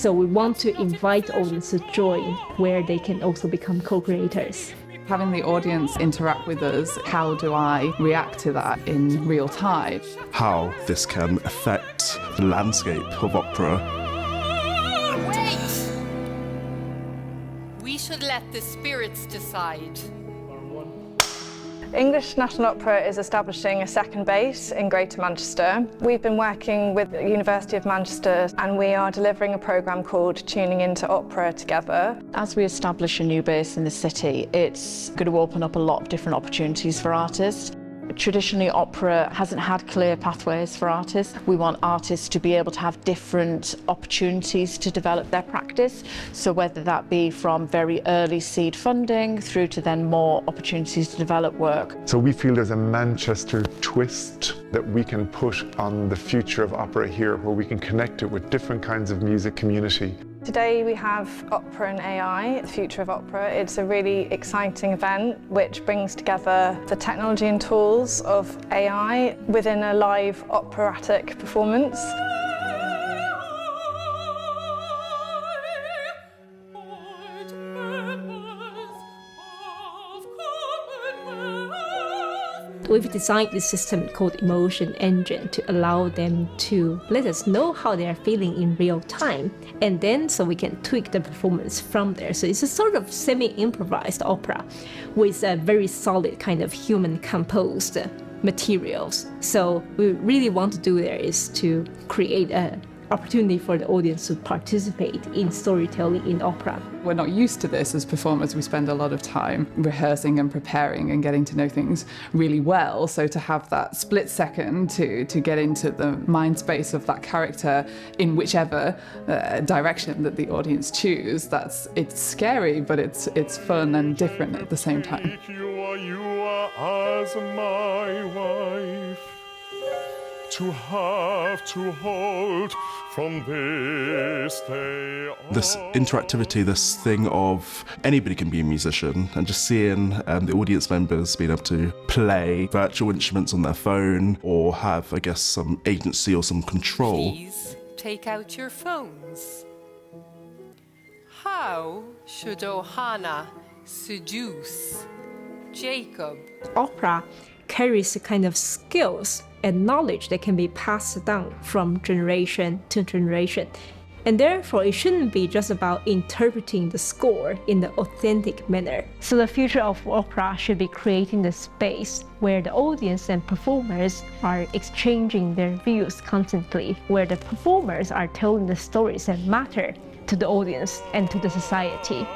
So we want to invite the audience to join, where they can also become co-creators. Having the audience interact with us, how do I react to that in real time? How this can affect the landscape of opera. Wait! We should let the spirits decide. English National Opera is establishing a second base in Greater Manchester. We've been working with the University of Manchester and we are delivering a programme called Tuning Into Opera together. As we establish a new base in the city, it's going to open up a lot of different opportunities for artists. Traditionally, opera hasn't had clear pathways for artists. We want artists to be able to have different opportunities to develop their practice. So whether that be from very early seed funding through to then more opportunities to develop work. So we feel there's a Manchester twist that we can put on the future of opera here, where we can connect it with different kinds of music community. Today we have Opera and AI, the future of opera. It's a really exciting event which brings together the technology and tools of AI within a live operatic performance. We've designed this system called Emotion Engine to allow them to let us know how they are feeling in real time, and then so we can tweak the performance from there. So it's a sort of semi-improvised opera with a very solid kind of human-composed materials. So what we really want to do there is to create an opportunity for the audience to participate in storytelling in opera. We're not used to this as performers. We spend a lot of time rehearsing and preparing and getting to know things really well. So to have that split second to get into the mind space of that character in whichever direction that the audience choose, it's scary, but it's fun and different at the same time. You are as my wife, to have to hold from this day on. This interactivity, this thing of anybody can be a musician, and just seeing the audience members being able to play virtual instruments on their phone or have, I guess, some agency or some control. Please take out your phones. How should Ohana seduce Jacob? Opera carries a kind of skills and knowledge that can be passed down from generation to generation. And therefore, it shouldn't be just about interpreting the score in the authentic manner. So the future of opera should be creating the space where the audience and performers are exchanging their views constantly, where the performers are telling the stories that matter to the audience and to the society.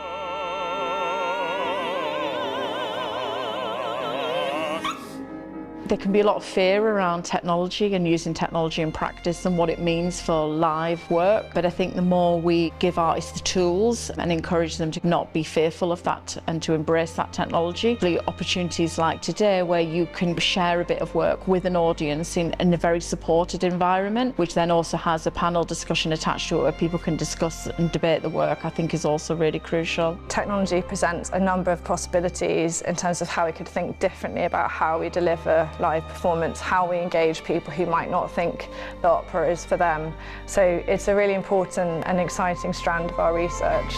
There can be a lot of fear around technology and using technology in practice and what it means for live work. But I think the more we give artists the tools and encourage them to not be fearful of that and to embrace that technology, the opportunities like today where you can share a bit of work with an audience in a very supported environment, which then also has a panel discussion attached to it where people can discuss and debate the work, I think is also really crucial. Technology presents a number of possibilities in terms of how we could think differently about how we deliver live performance, how we engage people who might not think that opera is for them. So it's a really important and exciting strand of our research.